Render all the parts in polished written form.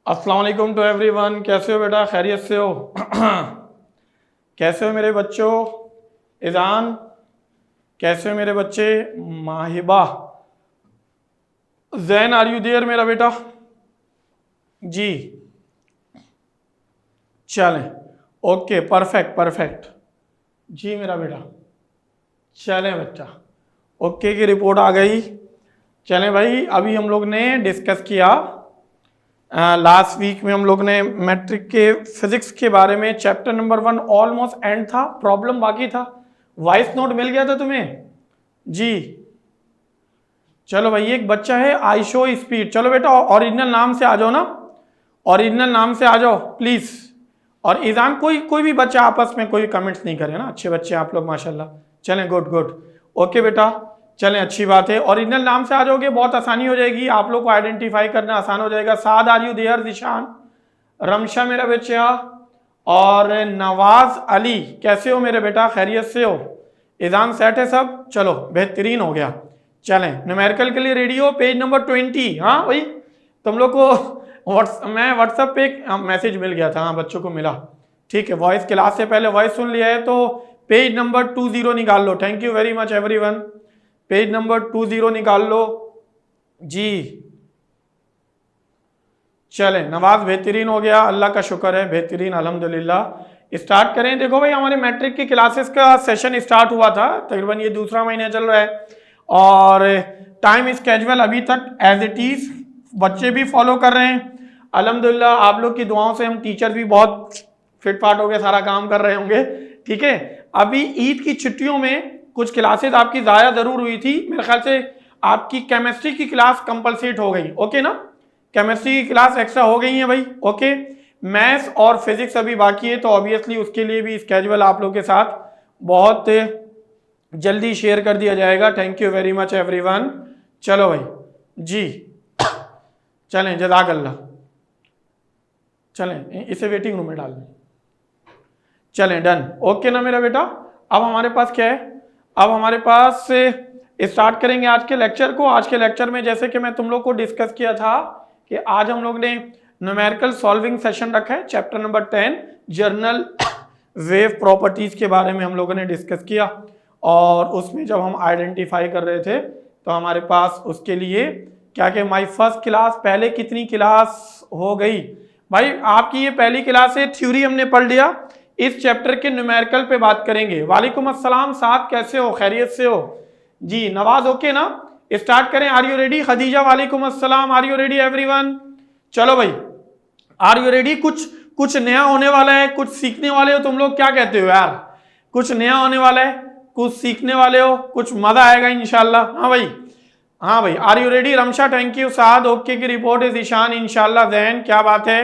अस्सलाम वालेकुम to everyone. कैसे हो बेटा, खैरियत से हो? कैसे हो मेरे बच्चों? इज़ान, कैसे हो मेरे बच्चे? Mahiba, Zain, are you there मेरा बेटा? जी, चलें, ओके, परफेक्ट परफेक्ट। जी मेरा बेटा, चलें बच्चा, ओके की रिपोर्ट आ गई। चलें भाई, अभी हम लोग ने डिस्कस किया लास्ट वीक में हम लोग ने मैट्रिक के फिजिक्स के बारे में चैप्टर नंबर 1 ऑलमोस्ट एंड था, प्रॉब्लम बाकी था। वॉइस नोट मिल गया था तुम्हें? जी, चलो भाई, एक बच्चा है आइशो स्पीड। चलो बेटा, ओरिजिनल नाम से आ जाओ ना, ओरिजिनल नाम से आ जाओ प्लीज। और ईजान, कोई भी बच्चा आपस में कोई कमेंट्स नहीं करे ना, अच्छे बच्चे आप लोग माशाल्लाह। चलें, गुड गुड, ओके बेटा, चलें, अच्छी बात है। ओरिजिनल नाम से आ जाओगे, बहुत आसानी हो जाएगी, आप लोग को आइडेंटिफाई करना आसान हो जाएगा। साद, आर यू देयर? दिशान, रमशा मेरा बच्चा, और नवाज अली, कैसे हो मेरे बेटा, खैरियत से हो? ईजान सेट है सब? चलो बेहतरीन हो गया। चलें, न्यूमेरिकल के लिए रेडी हो? Page number 20। हाँ भाई, तुम लोग को मैं व्हाट्सएप पे एक मैसेज मिल गया था, हाँ बच्चों को मिला। ठीक है, वॉइस क्लास से पहले वॉइस सुन लिया है तो पेज नंबर 20 निकाल लो। Thank you very much everyone, page number 20 निकाल लो जी। चले, नवाज बेहतरीन हो गया, अल्लाह का शुक्र है, बेहतरीन, अल्हम्दुलिल्लाह। स्टार्ट करें। देखो भाई, हमारे मैट्रिक की क्लासेस का सेशन स्टार्ट हुआ था, तकरीबन ये दूसरा महीना चल रहा है, और टाइम स्केड्यूल अभी तक एज इट इज बच्चे भी फॉलो कर रहे हैं अल्हम्दुलिल्लाह। आप लोग की दुआओं से हम टीचर भी बहुत फिट फाट हो गए, सारा काम कर रहे होंगे। ठीक है, अभी ईद की छुट्टियों में कुछ क्लासेस आपकी ज़ाया ज़रूर हुई थी, मेरे ख्याल से आपकी केमिस्ट्री की क्लास कंपलसेट हो गई, ओके ना? केमिस्ट्री की क्लास एक्स्ट्रा हो गई है भाई, ओके। मैथ्स और फिजिक्स अभी बाकी है, तो ऑब्वियसली उसके लिए भी स्केड्यूल आप लोग के साथ बहुत जल्दी शेयर कर दिया जाएगा। Thank you very much everyone. चलो भाई जी, चलें, जज़ाकल्लाह। चलें, इसे वेटिंग रूम में डाल दें। चलें, डन, ओके ना मेरा बेटा? अब हमारे पास क्या है? अब हमारे पास स्टार्ट करेंगे आज के लेक्चर को। आज के लेक्चर में जैसे कि मैं तुम लोग को डिस्कस किया था कि आज हम लोग ने न्यूमेरिकल सॉल्विंग सेशन रखा है, chapter number 10 journal wave properties के बारे में हम लोगों ने डिस्कस किया। और उसमें जब हम आइडेंटिफाई कर रहे थे तो हमारे पास उसके लिए क्या कि माई फर्स्ट क्लास, पहले कितनी क्लास हो गई भाई आपकी? ये पहली क्लास है, थ्योरी हमने पढ़ लिया। इस चैप्टर के न्यूमेरिकल पे बात करेंगे। वालेकुम अस्सलाम, साथ कैसे हो, खैरियत से हो? जी, नवाज ओके ना? स्टार्ट करें, आर यू रेडी? खदीजा, वालेकुम अस्सलाम, आर यू रेडी एवरीवन? चलो भाई, आर यू रेडी? कुछ नया होने वाला है, कुछ सीखने वाले हो तुम लोग, क्या कहते हो यार? कुछ नया होने वाला है, कुछ सीखने वाले हो, कुछ मजा आएगा इंशाल्लाह। हाँ भाई, हाँ भाई, are you ready? Ramsha thank you, Saad okay की रिपोर्ट इज ईशान इंशाल्लाह, जैन क्या बात है।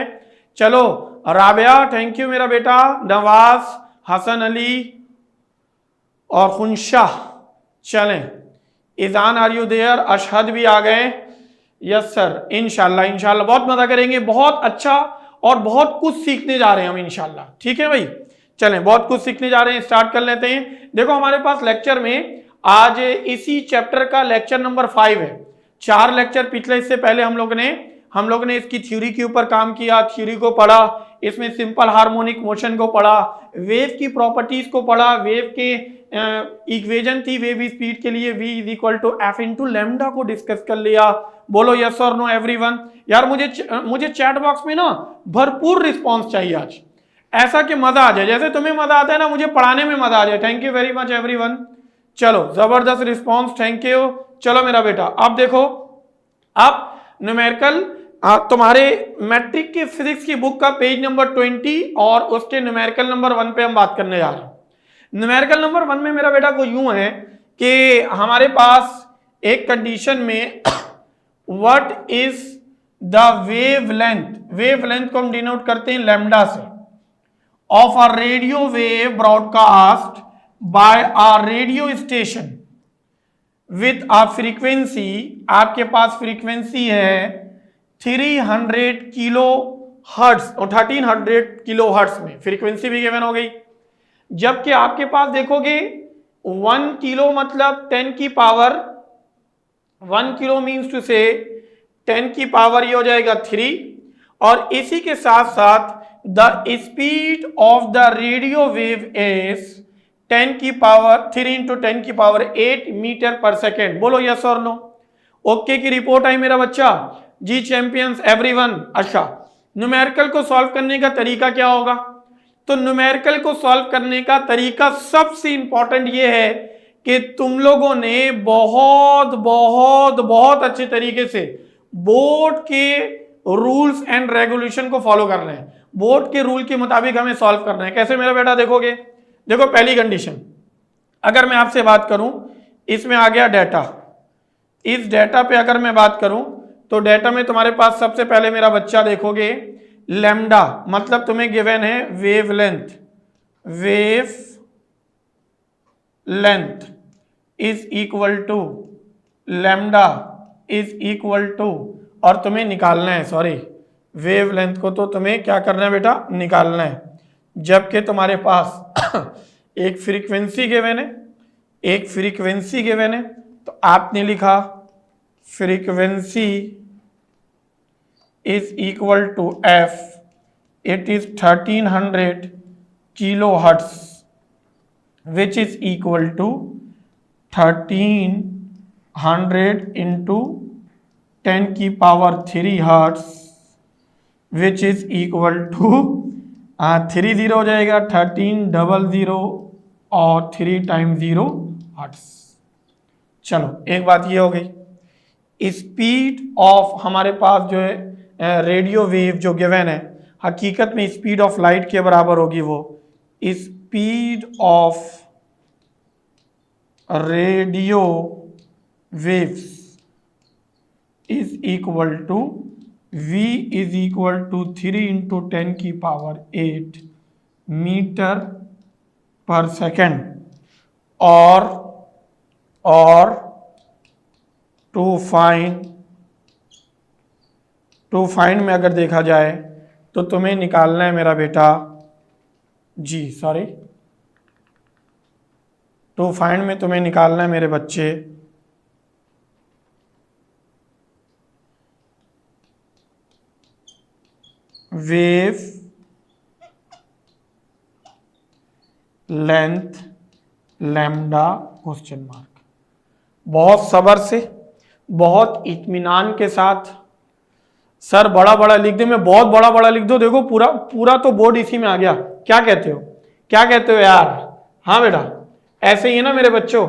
चलो, राबिया थैंक यू मेरा बेटा, नवाज, हसन अली और खुनशाह। चलें, इजान आर यू देयर? अशहद भी आ गए, यस सर, इंशाल्लाह इंशाल्लाह बहुत मजा करेंगे, बहुत अच्छा, और बहुत कुछ सीखने जा रहे हैं हम इंशाल्लाह। ठीक है भाई, चलें, बहुत कुछ सीखने जा रहे हैं, स्टार्ट कर लेते हैं। देखो हमारे पास लेक्चर में आज इसी चैप्टर का लेक्चर नंबर 5 है। 4 लेक्चर पिछले, इससे पहले हम लोग ने इसकी थ्योरी के ऊपर काम किया, थ्योरी को पढ़ा, इसमें सिंपल हार्मोनिक मोशन को पढ़ा, वेव की प्रॉपर्टीज को पढ़ा, वेव के इक्वेशन थी वेव स्पीड के लिए, v is equal to F into lambda को डिस्कस कर लिया। बोलो यस और नो एवरीवन? यार मुझे चैट बॉक्स में ना भरपूर रिस्पॉन्स चाहिए आज, ऐसा कि मजा आ जाए, जैसे तुम्हें मजा आता है ना, मुझे पढ़ाने में मजा आ जाए। Thank you very much everyone. चलो, जबरदस्त रिस्पॉन्स, थैंक यू। चलो मेरा बेटा, अब देखो, अब न्यूमेरिकल तुम्हारे मैट्रिक की फिजिक्स की बुक का पेज नंबर 20 और उसके न्यूमेरिकल नंबर 1 पे हम बात करने जा रहे हैं। न्यूमेरिकल नंबर 1 में मेरा बेटा को यूं है कि हमारे पास एक कंडीशन में व्हाट इज द वेवलेंथ को हम डिनोट करते हैं लैम्डा से, of a radio wave broadcast by a radio station with a frequency, आपके पास फ्रीक्वेंसी है 300 किलो हर्ट्ज और 1300 किलो हर्ट्ज में फ्रीक्वेंसी भी गिवन हो गई। जबकि आपके पास देखोगे 1 किलो मतलब 10 की पावर, 1 किलो मीन्स टू से 10 की पावर ये हो जाएगा 3, और इसी के साथ साथ the speed of the radio wave is 10 की पावर 3 इंटू 10 की पावर 8 मीटर पर सेकेंड। बोलो यस और नो। ओके की रिपोर्ट आई मेरा बच्चा। जी चैंपियंस एवरीवन। अच्छा, न्यूमेरिकल को सॉल्व करने का तरीका क्या होगा? तो न्यूमेरिकल को सॉल्व करने का तरीका सबसे इंपॉर्टेंट ये है कि तुम लोगों ने बहुत बहुत बहुत अच्छे तरीके से बोर्ड के रूल्स एंड रेगुलेशन को फॉलो करना है। बोर्ड के रूल के मुताबिक हमें सॉल्व करना है। कैसे मेरा बेटा देखोगे? देखो पहली कंडीशन, अगर मैं आपसे बात करूं, इसमें आ गया डाटा। इस डाटा पे अगर मैं बात करूं तो डाटा में तुम्हारे पास सबसे पहले मेरा बच्चा देखोगे लैम्डा, मतलब तुम्हें गिवन है wavelength. Wavelength is equal to lambda is equal to, और तुम्हें निकालना है, सॉरी वेवलेंथ को तो तुम्हें क्या करना है बेटा? निकालना है। जबकि तुम्हारे पास एक फ्रीक्वेंसी गिवन है, एक फ्रीक्वेंसी गिवन है, तो आपने लिखा frequency is equal to F, it is 1300 kilo hertz, which is equal to 1300 into 10 की power 3 hertz, which is equal to 3 0 हो जाएगा 1300 और 3 टाइम्स 0 हर्ट्स। चलो एक बात ये हो गई। स्पीड ऑफ हमारे पास जो है रेडियो वेव जो गिवन है, हकीकत में स्पीड ऑफ लाइट के बराबर होगी। वो speed of radio waves is equal to v is equal to 3 into 10 की पावर 8 मीटर पर सेकेंड। और टू फाइंड में अगर देखा जाए तो तुम्हें निकालना है मेरा बेटा, जी सॉरी, टू फाइंड में तुम्हें निकालना है मेरे बच्चे wave length lambda question mark. बहुत सब्र से, बहुत इत्मीनान के साथ। सर बड़ा बड़ा लिख दे, मैं बहुत बड़ा बड़ा लिख दो, देखो पूरा पूरा तो बोर्ड इसी में आ गया। क्या कहते हो? क्या कहते हो यार? हाँ बेटा ऐसे ही है ना मेरे बच्चों।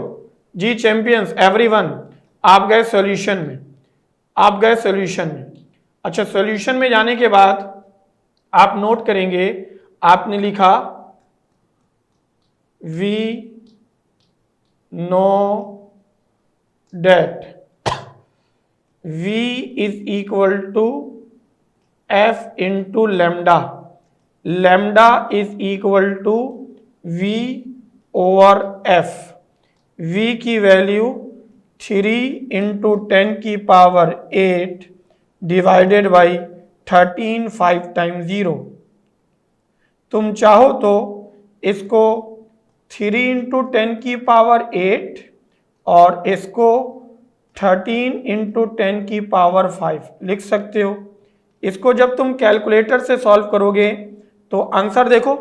जी चैंपियंस एवरीवन, आप गए सॉल्यूशन में, आप गए सॉल्यूशन में। अच्छा, सॉल्यूशन में जाने के बाद आप नोट करेंगे, आपने लिखा we know that V is equal to F into lambda. Lambda is equal to V over F. V की वैल्यू 3 इंटू 10 की पावर 8 डिवाइडेड बाई 13 5 टाइम्स 0। तुम चाहो तो इसको 3 इंटू 10 की पावर 8 और इसको 13 इंटू 10 की पावर 5 लिख सकते हो। इसको जब तुम कैलकुलेटर से सॉल्व करोगे तो आंसर देखो,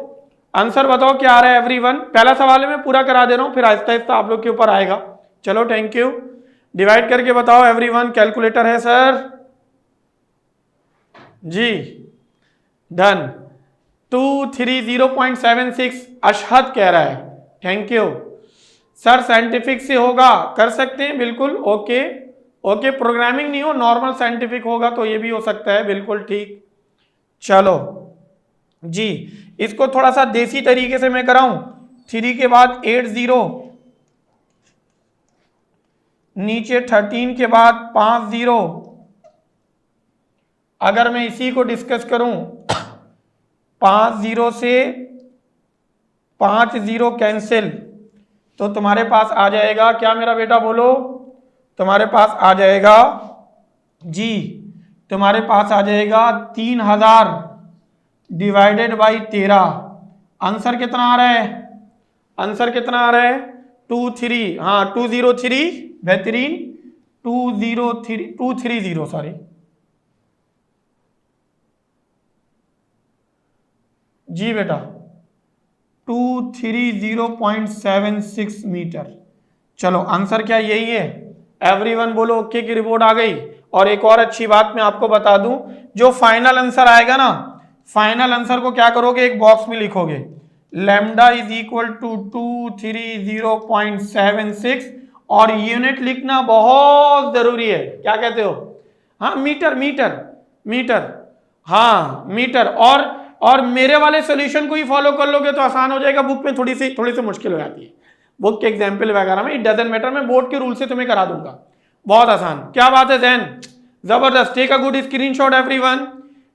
आंसर बताओ क्या आ रहा है एवरीवन। पहला सवाल है, मैं पूरा करा दे रहा हूं, फिर आहिस्ता आहिस्ता आप लोग के ऊपर आएगा। चलो थैंक यू। डिवाइड करके बताओ एवरीवन। कैलकुलेटर है सर? जी डन। 230.76 अशहद कह रहा है, थैंक यू सर। साइंटिफिक से होगा, कर सकते हैं बिल्कुल। ओके ओके, प्रोग्रामिंग नहीं हो, नॉर्मल साइंटिफिक होगा तो ये भी हो सकता है, बिल्कुल ठीक। चलो जी, इसको थोड़ा सा देसी तरीके से मैं कराऊं। 3 के बाद 8 0, नीचे 13 के बाद 5 0। अगर मैं इसी को डिस्कस करूं, 5 0 से 5 0 कैंसिल, तो तुम्हारे पास आ जाएगा क्या मेरा बेटा? बोलो। तुम्हारे पास आ जाएगा जी, तुम्हारे पास आ जाएगा 3000 डिवाइडेड बाई 13। आंसर कितना आ रहा है? आंसर कितना आ रहा है? 23, हाँ 203, बेहतरीन 230 सॉरी जी बेटा 230.76 मीटर। चलो आंसर क्या यही है? एवरीवन बोलो ओके की रिपोर्ट आ गई। और एक और अच्छी बात मैं आपको बता दूं, जो फाइनल आंसर आएगा ना, फाइनल आंसर को क्या करोगे, एक बॉक्स में लिखोगे लैम्डा इज इक्वल टू 230.76 और यूनिट लिखना बहुत जरूरी है। क्या कहते हो? हाँ मीटर मीटर मीटर, हाँ मीटर। और मेरे वाले सॉल्यूशन को ही फॉलो कर लोगे तो आसान हो जाएगा। बुक में थोड़ी सी मुश्किल हो जाती है, बुक के एग्जाम्पल वगैरह में, इट डजंट मैटर, मैं बोर्ड के रूल से तुम्हें करा दूंगा। बहुत आसान, क्या बात है जैन, जबरदस्त। Take a good screenshot everyone,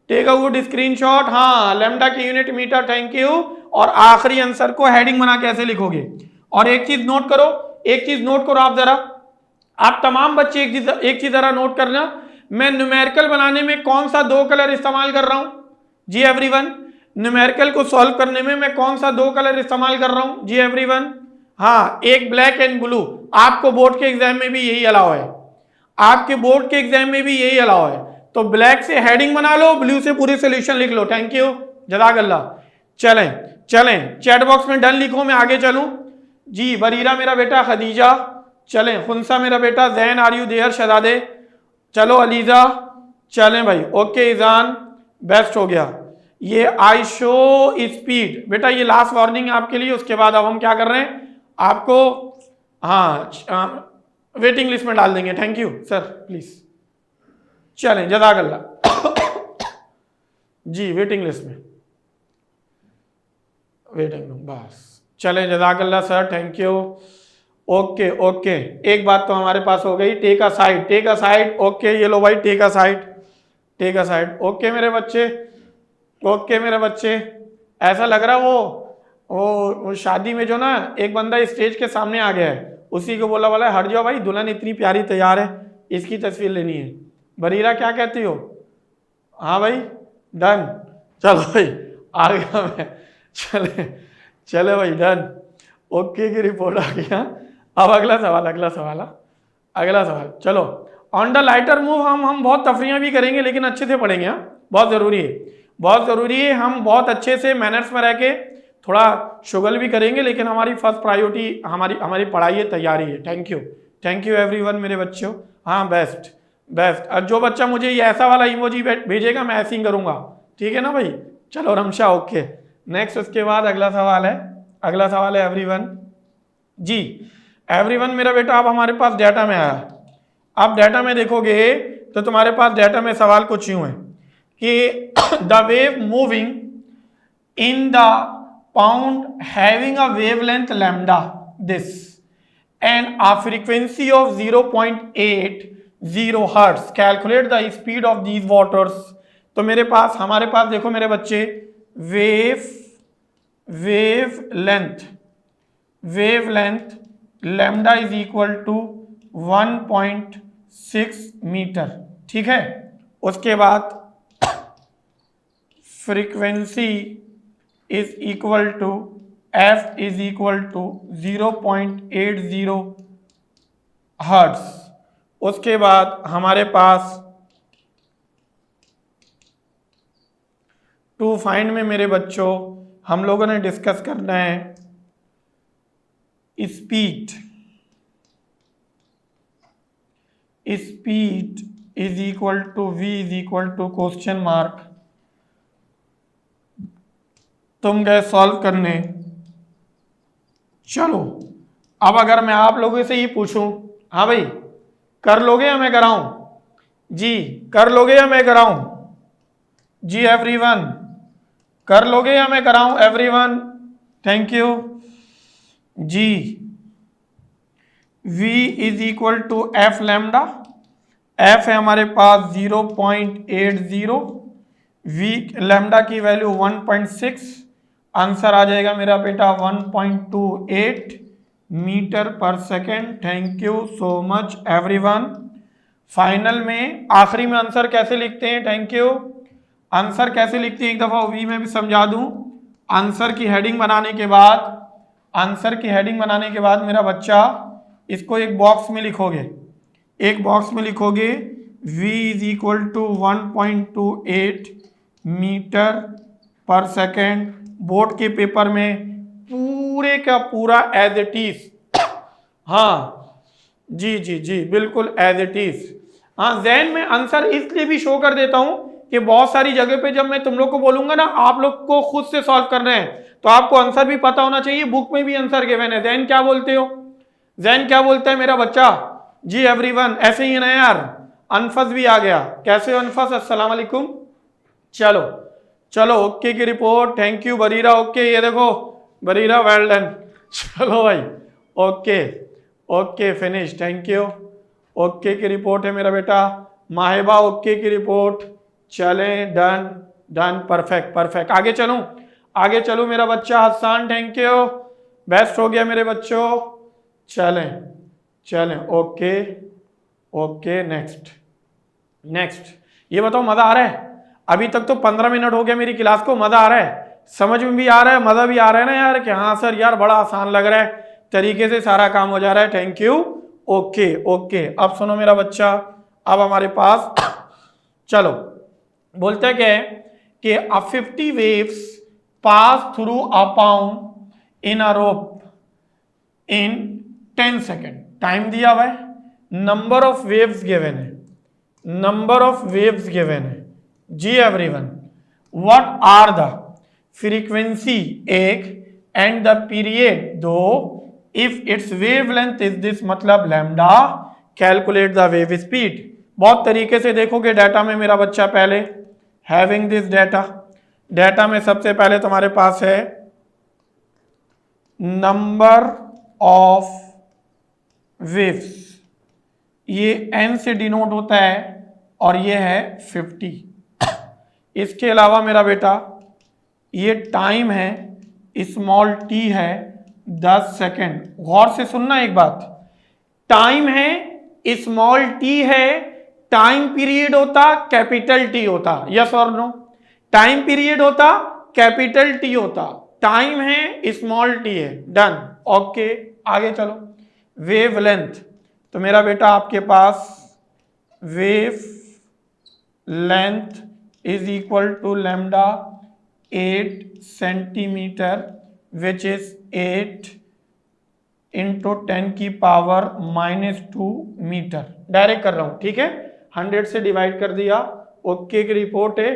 take a good screenshot. हाँ लैम्डा की यूनिट मीटर, थैंक यू। और आखिरी आंसर को हेडिंग बना के ऐसे लिखोगे। और एक चीज नोट करो, एक चीज नोट करो आप जरा, आप तमाम बच्चे एक चीज जरा नोट करना, मैं न्यूमेरिकल बनाने में कौन सा 2 कलर इस्तेमाल कर रहा हूं जी एवरीवन? न्यूमेरिकल को सॉल्व करने में मैं कौन सा 2 कलर इस्तेमाल कर रहा हूं जी एवरीवन? हाँ, एक ब्लैक एंड ब्लू। आपको बोर्ड के एग्जाम में भी यही अलाउ है, आपके बोर्ड के एग्जाम में भी यही अलाउ है। तो ब्लैक से हेडिंग बना लो, ब्लू से पूरी सोल्यूशन लिख लो। थैंक यू, जज़ाकल्लाह। चलें चलें, चैट बॉक्स में डन लिखो, मैं आगे चलूं जी। बरीरा मेरा बेटा, खदीजा, चलें। खुनसा मेरा बेटा, जैन आर यू देयर, शहजादे, चलो अलीजा, चलें भाई, ओके ईजान, बेस्ट हो गया। ये आई शो स्पीड, बेटा ये लास्ट वार्निंग आपके लिए। उसके बाद अब हम क्या कर रहे हैं, आपको हाँ वेटिंग लिस्ट में डाल देंगे। थैंक यू सर, प्लीज चलें, जज़ाकल्लाह जी। वेटिंग लिस्ट में, वेटिंग रूम, बस चलें, जज़ाकल्लाह sir, thank you. Okay okay, एक बात तो हमारे पास हो गई, take aside, take aside. Okay ये लो भाई, take aside, take aside. Okay मेरे बच्चे, ओके मेरे बच्चे। ऐसा लग रहा वो शादी में जो ना एक बंदा स्टेज के सामने आ गया है, उसी को बोला वाला हट जाओ भाई, दुल्हन इतनी प्यारी तैयार है, इसकी तस्वीर लेनी है। बरीरा क्या कहती हो? हाँ भाई डन, चलो भाई आ गया मैं, चले चले भाई डन, ओके की रिपोर्ट आ गया। अब अगला सवाल, अगला सवाल, अगला सवाल। चलो ऑन द लाइटर मूव हम बहुत तफरियाँ भी करेंगे लेकिन अच्छे से पढ़ेंगे। हाँ बहुत ज़रूरी है, बहुत ज़रूरी है। हम बहुत अच्छे से मैनर्स में रह के थोड़ा शुगल भी करेंगे, लेकिन हमारी फर्स्ट प्रायोरिटी हमारी पढ़ाई है, तैयारी है। Thank you, thank you everyone मेरे बच्चों। हाँ बेस्ट बेस्ट। और जो बच्चा मुझे ये ऐसा वाला इमोजी भेजेगा मैं ऐसे ही करूँगा, ठीक है ना भाई? चलो रमशा, ओके नेक्स्ट। उसके बाद अगला सवाल है, अगला सवाल है एवरीवन जी। एवरीवन मेरा बेटा, अब हमारे पास डाटा में आया। आप डाटा में देखोगे तो तुम्हारे पास डाटा में सवाल कुछ यूं है कि the wave moving in the pond having a wavelength lambda this and a frequency of 0.80 hertz, calculate the speed of these waters. तो मेरे पास, हमारे पास देखो मेरे बच्चे, wavelength lambda is equal to 1.6 metre, ठीक है। उसके बाद frequency is equal to F is equal to 0.80 hertz. उसके बाद हमारे पास टू फाइंड में मेरे बच्चों हम लोगों ने डिस्कस करना है speed is equal to v is equal to question mark. तुम गए सॉल्व करने। चलो अब अगर मैं आप लोगों से ही पूछूं, हाँ भाई कर लोगे या मैं कराऊं? जी कर लोगे या मैं कराऊं? जी एवरीवन कर लोगे या मैं कराऊं? एवरीवन थैंक यू जी। v is equal to F lambda, F है हमारे पास 0.80, v लैम्डा की वैल्यू 1.6, आंसर आ जाएगा मेरा बेटा 1.28 मीटर पर second. Thank you so much everyone. Final में आखिरी में आंसर कैसे लिखते हैं? Thank you. आंसर कैसे लिखते हैं एक दफा वी में भी समझा दूं। आंसर की हेडिंग बनाने के बाद, आंसर की हेडिंग बनाने के बाद मेरा बच्चा इसको एक बॉक्स में लिखोगे, एक बॉक्स में लिखोगे v is equal to 1.28 metre पर सेकेंड। बोर्ड के पेपर में पूरे का पूरा एज इट इज, हाँ जी जी जी बिल्कुल एज इट इज। हाँ जैन में आंसर इसलिए भी शो कर देता हूं कि बहुत सारी जगह पे जब मैं तुम लोग को बोलूंगा ना आप लोग को खुद से सॉल्व करना है तो आपको आंसर भी पता होना चाहिए, बुक में भी आंसर गिवन है। जैन क्या बोलते हो, जैन क्या बोलता है मेरा बच्चा? जी एवरीवन, ऐसे ही है ना यार। अनफस भी आ गया, कैसे हो अनफस? अस्सलाम वालेकुम। चलो चलो ओके की report, thank you Bareera. Okay ये देखो बरीरा, वेल डन। चलो भाई okay okay finish, thank you. Okay की रिपोर्ट है मेरा बेटा। माहिबा ओके की रिपोर्ट, चले डन डन, परफेक्ट परफेक्ट। आगे चलूं, आगे चलूं मेरा बच्चा हसन, थैंक यू, बेस्ट हो गया मेरे बच्चों। चलें चलें ओके ओके नेक्स्ट नेक्स्ट। ये बताओ मजा आ रहा है? अभी तक तो 15 मिनट हो गया मेरी क्लास को, मजा आ रहा है? समझ में भी आ रहा है, मजा भी आ रहा है ना यार कि हाँ सर यार बड़ा आसान लग रहा है, तरीके से सारा काम हो जा रहा है, थैंक यू। ओके ओके अब सुनो मेरा बच्चा, अब हमारे पास चलो बोलते क्या है कि a 50 waves pass through a pound in a rope in 10 second. Time दिया हुआ है, नंबर ऑफ वेव्स गिवन है, नंबर ऑफ वेव्स गिवन है। जी everyone, what are the frequency एक एंड द पीरियड दो if its wavelength is this, मतलब lambda, calculate the wave speed. बहुत तरीके से देखोगे डाटा में मेरा बच्चा। पहले हैविंग दिस डाटा, डाटा में सबसे पहले तुम्हारे पास है नंबर ऑफ वेव्स, ये n से डिनोट होता है और ये है 50। इसके अलावा मेरा बेटा ये टाइम है, स्मॉल t है 10 सेकेंड। गौर से सुनना एक बात, टाइम है, स्मॉल t है, टाइम पीरियड होता कैपिटल T होता, यस और नो? टाइम पीरियड होता कैपिटल T होता, टाइम है स्मॉल t है, डन ओके। आगे चलो, वेवलेंथ, तो मेरा बेटा आपके पास wavelength is equal to lambda 8 centimetre which is 8 into 10 की पावर -2 मीटर। डायरेक्ट कर रहा हूं, ठीक है, 100 से डिवाइड कर दिया। ओके की रिपोर्ट है।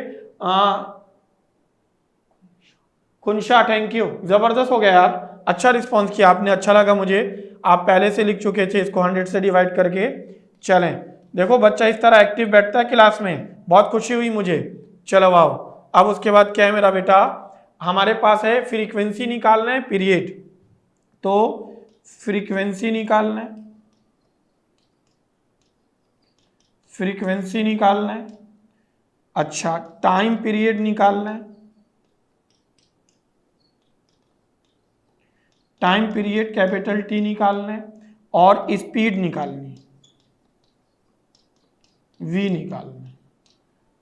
खुनशा थैंक यू, जबरदस्त हो गया यार, अच्छा रिस्पॉन्स किया आपने, अच्छा लगा मुझे। आप पहले से लिख चुके थे इसको 100 से डिवाइड करके। चलें, देखो बच्चा इस तरह एक्टिव बैठता है क्लास में, बहुत खुशी हुई मुझे। चलो आओ, अब उसके बाद क्या है मेरा बेटा, हमारे पास है फ्रीक्वेंसी निकालना है, पीरियड, तो फ्रीक्वेंसी निकालना है, फ्रीक्वेंसी निकालना है। अच्छा, टाइम पीरियड निकालना है, टाइम पीरियड कैपिटल T निकालना है, और स्पीड निकालनी है, V निकालना है।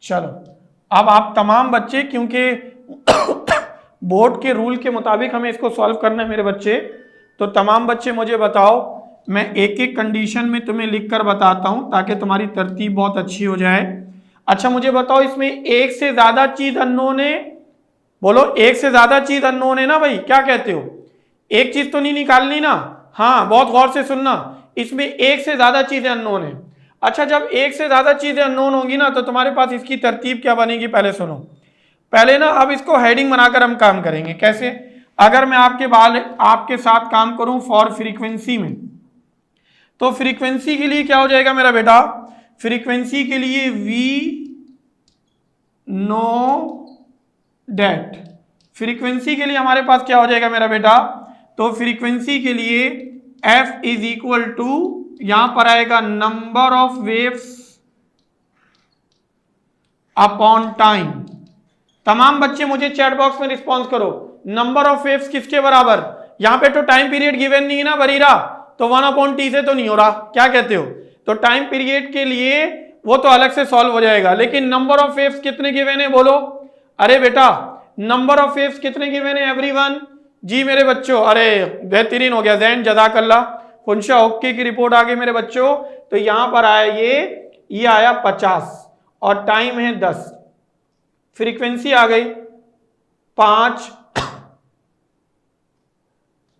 चलो अब आप तमाम बच्चे, क्योंकि बोर्ड के रूल के मुताबिक हमें इसको सॉल्व करना है मेरे बच्चे, तो तमाम बच्चे मुझे बताओ, मैं एक एक कंडीशन में तुम्हें लिखकर बताता हूं ताकि तुम्हारी तरतीब बहुत अच्छी हो जाए। अच्छा मुझे बताओ, इसमें एक से ज्यादा चीज अननोन है? बोलो, एक से ज्यादा चीज अननोन है ना भाई, क्या कहते हो? एक चीज तो नहीं निकालनी ना? हाँ बहुत गौर से सुनना, इसमें एक से ज्यादा चीजें अननोन है। अच्छा, जब एक से ज्यादा चीजें अननोन होंगी ना तो तुम्हारे पास इसकी तरतीब क्या बनेगी, पहले सुनो। पहले ना अब इसको हेडिंग बनाकर हम काम करेंगे। कैसे? अगर मैं आपके साथ काम करूं फॉर फ्रीक्वेंसी में, तो फ्रीक्वेंसी के लिए क्या हो जाएगा मेरा बेटा? फ्रीक्वेंसी के लिए वी नो डेट, फ्रीक्वेंसी के लिए हमारे पास क्या हो जाएगा मेरा बेटा? तो फ्रीक्वेंसी के लिए F इज इक्वल टू, यहां पर आएगा number of waves upon time. तमाम बच्चे मुझे चैट बॉक्स में रिस्पॉन्स करो, नंबर ऑफ वेव्स किसके बराबर? यहां पे तो टाइम पीरियड गिवन नहीं है ना बरीरा, तो 1/t से तो नहीं हो रहा, क्या कहते हो? तो टाइम पीरियड के लिए वो तो अलग से सॉल्व हो जाएगा, लेकिन नंबर ऑफ वेव्स कितने गिवन है बोलो? अरे बेटा नंबर ऑफ वेव्स कितने गिवन है एवरीवन? जी मेरे बच्चों, अरे बेहतरीन हो गया जैन, जज़ाकल्लाह। खुनशा ओके की रिपोर्ट आ गई मेरे बच्चों। तो यहां पर आया ये आया 50 और टाइम है 10, फ्रीक्वेंसी आ गई 5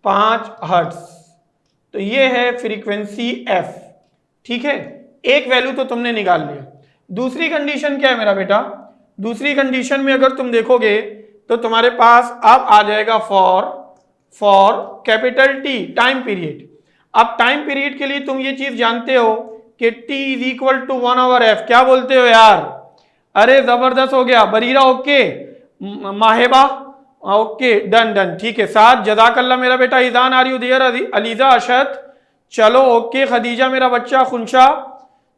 5 हर्ट्ज। तो ये है फ्रीक्वेंसी f, ठीक है। एक वैल्यू तो तुमने निकाल लिया। दूसरी कंडीशन क्या है मेरा बेटा? दूसरी कंडीशन में अगर तुम देखोगे तो तुम्हारे पास अब आ जाएगा for capital T time period. अब टाइम पीरियड के लिए तुम ये चीज जानते हो कि T is equal to 1/f। क्या बोलते हो यार? अरे जबरदस्त हो गया। Bareera okay, Maheba okay, done done, ठीक है। साथ जज़ाकल्ला मेरा बेटा। Izan are you there? Aliza Ashad, चलो ओके। खदीजा मेरा बच्चा, खुनशा,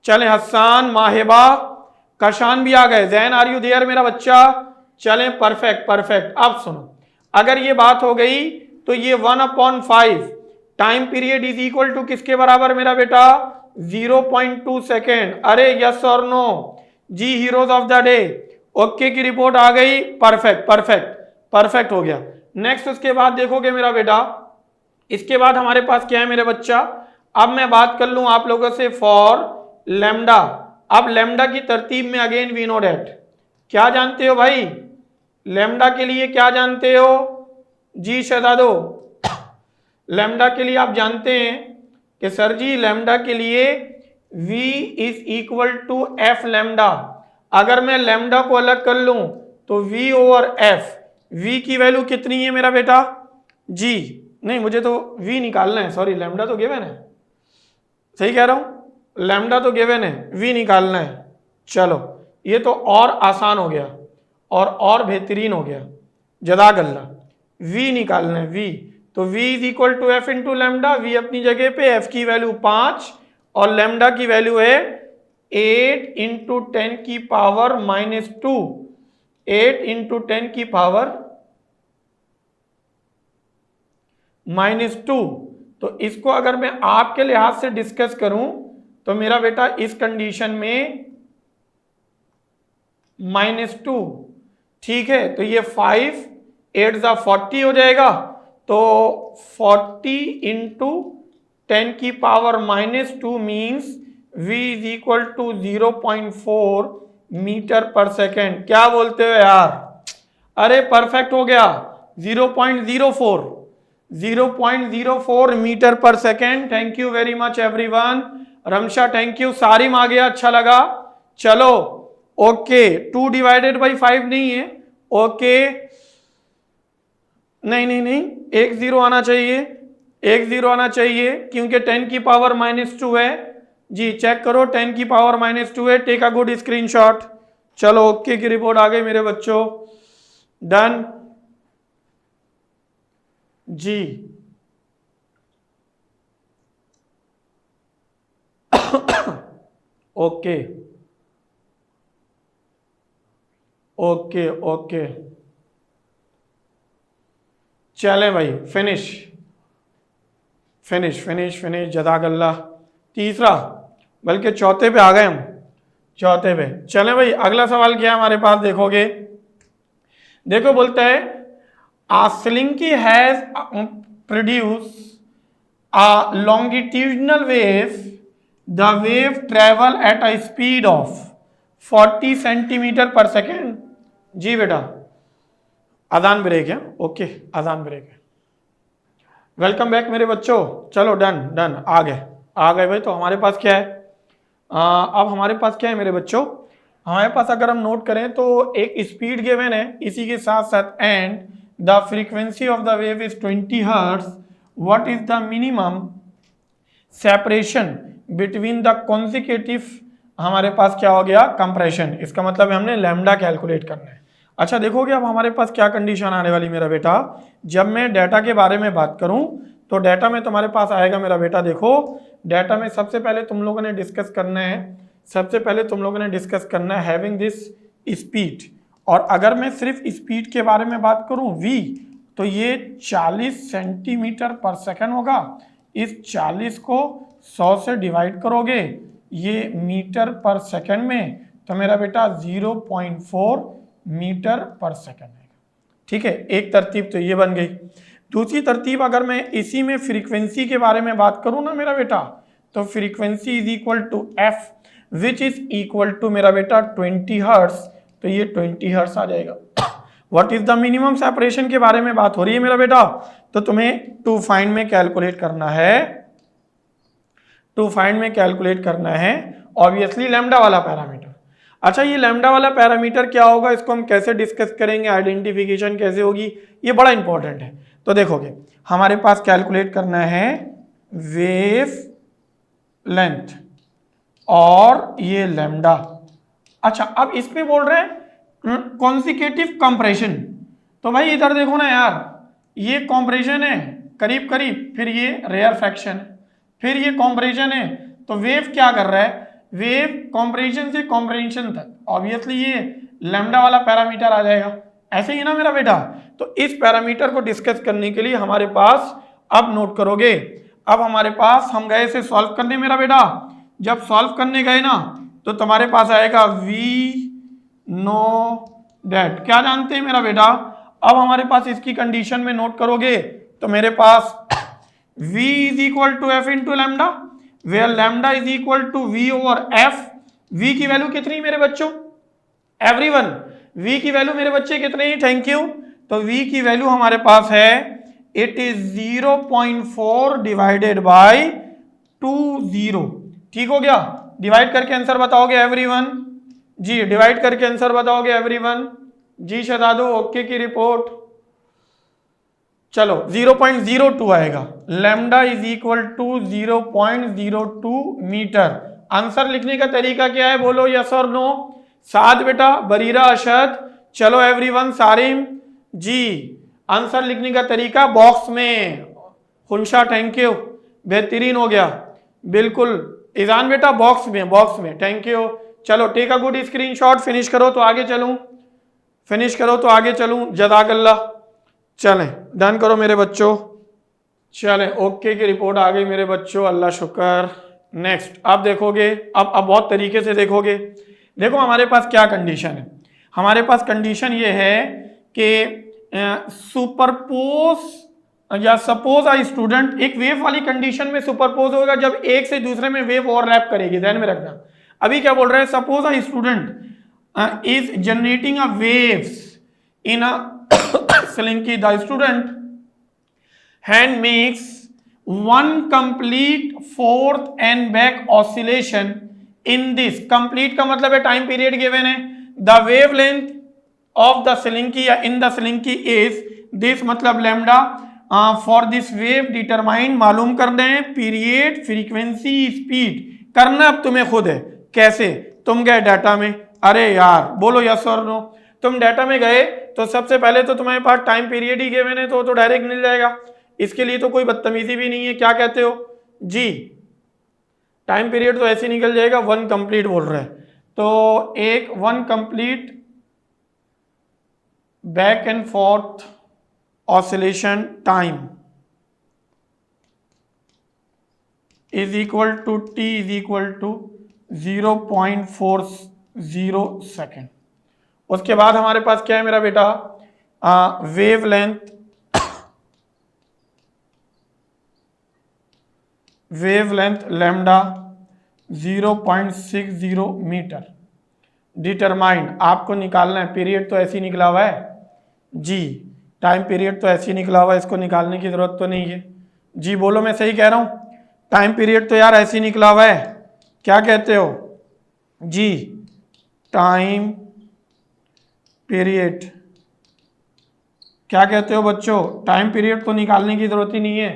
चले। हसन, माहेबा, कशान भी आ गए। जैन आर यू देयर मेरा बच्चा? चले, परफेक्ट परफेक्ट। अब सुनो, अगर ये बात हो गई तो ये 1/5 time period is equal to किसके बराबर मेरा बेटा? 0.2 सेकेंड। अरे यस और नो जी, heroes of the day, okay की रिपोर्ट आ गई। परफेक्ट परफेक्ट परफेक्ट हो गया। नेक्स्ट उसके बाद देखोगे मेरा बेटा, इसके बाद हमारे पास क्या है मेरे बच्चा? अब मैं बात कर लूं आप लोगों से फॉर लैम्डा। अब लैम्डा की तरतीब में अगेन वी नो डैट, क्या जानते हो भाई? लैम्डा के लिए क्या जानते हो जी शहजादो? लैम्डा के लिए आप जानते हैं कि सर जी लैम्डा के लिए v is equal to F lambda. अगर मैं लैम्डा को अलग कर लूं तो v ओवर f, v की वैल्यू कितनी है मेरा बेटा? जी नहीं, मुझे तो v निकालना है, सॉरी लैम्डा तो गिवन है, सही कह रहा हूं, लैम्डा तो गिवन है, v निकालना है। चलो ये तो और आसान हो गया और बेहतरीन हो गया, जज़ाकल्लाह। v निकालना है, v तो v is equal to F into lambda. v अपनी जगह पे, f की वैल्यू 5 और लैम्डा की वैल्यू है 8 इंटू 10 की पावर -2, 8 इंटू 10 की पावर -2। तो इसको अगर मैं आपके लिहाज से डिस्कस करूं तो मेरा बेटा इस कंडीशन में -2, ठीक है। तो ये 5 8 ज़ा 40 हो जाएगा। तो 40 इंटू 10 की power -2 means v is equal to 0.4 metre पर सेकेंड। क्या बोलते हो यार? अरे परफेक्ट हो गया, 0.04 मीटर पर second. Thank you very much everyone. Ramsha thank you. Sarim आ गया, अच्छा लगा। चलो ओके, 2 डिवाइडेड बाई 5 नहीं है, ओके नहीं, एक 0 आना चाहिए, एक 0 आना चाहिए क्योंकि 10 की पावर -2 है। जी चेक करो, 10 की पावर -2 है। Take a good screenshot. चलो ओके की रिपोर्ट आ गई मेरे बच्चों, डन जी। ओके ओके ओके, चले भाई, फिनिश फिनिश फिनिश फिनिश, जज़ाकल्लाह। तीसरा, बल्कि चौथे पे आ गए हम, चौथे पे। चले भाई, अगला सवाल क्या है हमारे पास? देखोगे, देखो बोलता है a slinky has produce a longitudinal wave, the wave travel at a speed of 40 centimetre पर सेकेंड। जी बेटा, अजान ब्रेक है, ओके अजान ब्रेक है। वेलकम बैक मेरे बच्चों। चलो डन डन, आ गए भाई। तो हमारे पास क्या है? अब हमारे पास क्या है मेरे बच्चों? हमारे पास अगर हम नोट करें तो एक स्पीड गिवन है, इसी के साथ साथ and the frequency of the wave is 20 hertz. What is the minimum separation between the consecutive, हमारे पास क्या हो गया? कंप्रेशन। इसका मतलब है हमने लैम्डा कैलकुलेट करना है। अच्छा देखोगे अब हमारे पास क्या कंडीशन आने वाली मेरा बेटा? जब मैं डाटा के बारे में बात करूं तो डाटा में तुम्हारे पास आएगा मेरा बेटा, देखो डाटा में सबसे पहले तुम लोगों ने डिस्कस करना है, सबसे पहले तुम लोगों ने डिस्कस करना है हैविंग दिस स्पीड। और अगर मैं सिर्फ स्पीड के बारे में बात करूं v, तो ये 40 सेंटीमीटर पर सेकेंड होगा। इस 40 को 100 से डिवाइड करोगे ये मीटर पर सेकेंड में, तो मेरा बेटा 0.4 मीटर पर सेकेंड है। ठीक है, एक तरतीब तो ये बन गई। दूसरी तरतीब अगर मैं इसी में फ्रीक्वेंसी के बारे में बात करूं ना मेरा बेटा, तो frequency is equal to F which is equal to मेरा बेटा 20 हर्ट्ज। तो ये 20 हर्ट्ज आ जाएगा। What is the minimum separation के बारे में बात हो रही है मेरा बेटा। तो तुम्हें टू फाइंड में कैलकुलेट करना है, टू फाइंड में कैलकुलेट करना है ऑब्वियसली लैम्डा वाला पैरामीटर। अच्छा ये लैम्डा वाला पैरामीटर क्या होगा, इसको हम कैसे डिस्कस करेंगे, आइडेंटिफिकेशन कैसे होगी, ये बड़ा इंपॉर्टेंट है। तो देखोगे हमारे पास कैलकुलेट करना है वेव लेंथ और ये लैम्डा। अच्छा अब इसमें बोल रहे हैं कॉन्सिक्यूटिव कंप्रेशन। तो भाई इधर देखो ना यार, ये कॉम्प्रेशन है करीब करीब, फिर ये रेयर फ्रैक्शन, फिर ये कॉम्प्रेशन है। तो वेव क्या कर रहा है, वेव कॉम्प्रेशन से कॉम्प्रेशन तक, ऑब्वियसली ये लैम्डा वाला पैरामीटर आ जाएगा, ऐसे ही ना मेरा बेटा। तो इस पैरामीटर को डिस्कस करने के लिए हमारे पास, अब नोट करोगे, अब हमारे पास हम गए से सॉल्व करने मेरा बेटा। जब सॉल्व करने गए ना तो तुम्हारे पास आएगा वी नो डेट, क्या जानते हैं मेरा बेटा। अब हमारे पास इसकी कंडीशन में नोट करोगे तो मेरे पास v is equal to F into lambda, where lambda is equal to v over f. v की वैल्यू कितनी मेरे बच्चों, एवरीवन v की वैल्यू मेरे बच्चे कितने ही, थैंक यू। तो v की वैल्यू हमारे पास है, इट इज 0.4 डिवाइडेड बाई 20। ठीक हो गया, डिवाइड करके आंसर बताओगे एवरीवन जी, डिवाइड करके आंसर बताओगे एवरीवन जी, शहजादो ओके की रिपोर्ट। चलो 0.02 आएगा, lambda is equal to 0.02 metre. Answer लिखने का तरीका क्या है, बोलो यस और नो। साथ बेटा बरीरा अशद, चलो एवरीवन सारिम जी, आंसर लिखने का तरीका बॉक्स में। खुनशा थैंक यू, बेहतरीन हो गया बिल्कुल। ईजान बेटा बॉक्स में, बॉक्स में, थैंक यू। चलो take a good screenshot, finish करो तो आगे चलूं, फिनिश करो तो आगे चलूं, जज़ाकल्लाह। चलें डन करो मेरे बच्चों, चलें ओके की रिपोर्ट आ गई मेरे बच्चों, अल्लाह शुक्र। नेक्स्ट अब देखोगे, अब बहुत तरीके से देखोगे। देखो हमारे पास क्या कंडीशन है, हमारे पास कंडीशन ये है कि सुपरपोज या सपोज अ स्टूडेंट, एक वेव वाली कंडीशन में सुपरपोज होगा जब एक से दूसरे में वेव ओवरलैप करेगी, ध्यान में रखना। अभी क्या बोल रहे हैं, suppose a student is generating a waves in a slinky, the student hand makes one complete forth and back oscillation in this, complete का मतलब है टाइम पीरियड गिवन है, the wavelength of the slinky या in the slinky is this, मतलब lambda. For this wave determine, मालूम करना है period, frequency, speed, करना अब तुम्हें खुद है। कैसे, तुम गए डाटा में, अरे यार बोलो यस और नो। तुम डाटा में गए तो सबसे पहले तो तुम्हारे पास टाइम पीरियड ही गिवन है, तो डायरेक्ट मिल जाएगा, इसके लिए तो कोई बदतमीजी भी नहीं है। क्या कहते हो जी, टाइम पीरियड तो ऐसे निकल जाएगा, वन कंप्लीट बोल रहे हैं, तो एक one complete back and forth oscillation time is equal to t is equal to 0.40 second. उसके बाद हमारे पास क्या है मेरा बेटा, wavelength, wavelength lambda 0.60 metre. Determine, आपको निकालना है, पीरियड तो ऐसे ही निकला हुआ है जी, टाइम पीरियड तो ऐसे ही निकला हुआ है, इसको निकालने की जरूरत तो नहीं है जी। बोलो मैं सही कह रहा हूं, टाइम पीरियड तो यार ऐसे ही निकला हुआ है, क्या कहते हो जी, टाइम पीरियड, क्या कहते हो बच्चों, टाइम पीरियड तो निकालने की जरूरत ही नहीं है।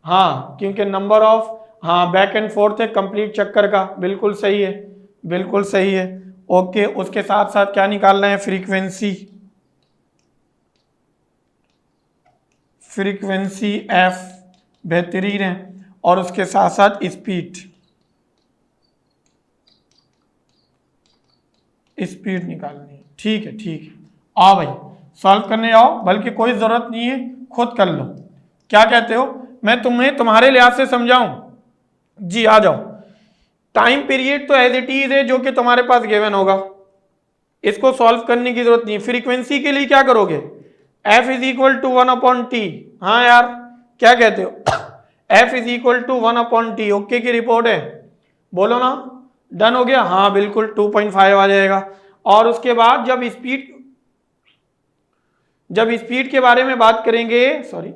हाँ क्योंकि नंबर ऑफ, हाँ बैक एंड फोर्थ है कंप्लीट चक्कर का, बिल्कुल सही है, बिल्कुल सही है ओके। उसके साथ साथ क्या निकालना है, फ्रीक्वेंसी, फ्रीक्वेंसी एफ, बेहतरीन है, और उसके साथ साथ स्पीड, स्पीड निकालनी है। ठीक है ठीक है, आओ भाई सॉल्व करने आओ, बल्कि कोई जरूरत नहीं है, खुद कर लो। क्या कहते हो, मैं तुम्हें तुम्हारे लिहाज से समझाऊं जी, आ जाओ। टाइम पीरियड तो एज इट इज है जो कि तुम्हारे पास गिवन होगा, इसको सॉल्व करने की जरूरत नहीं है। फ्रीक्वेंसी के लिए क्या करोगे, F is equal to 1/t, हाँ यार क्या कहते हो, f is equal to 1/t, okay की रिपोर्ट है, बोलो ना, डन हो गया, हाँ बिल्कुल 2.5 आ जाएगा। और उसके बाद जब स्पीड, जब स्पीड के बारे में बात करेंगे, सॉरी,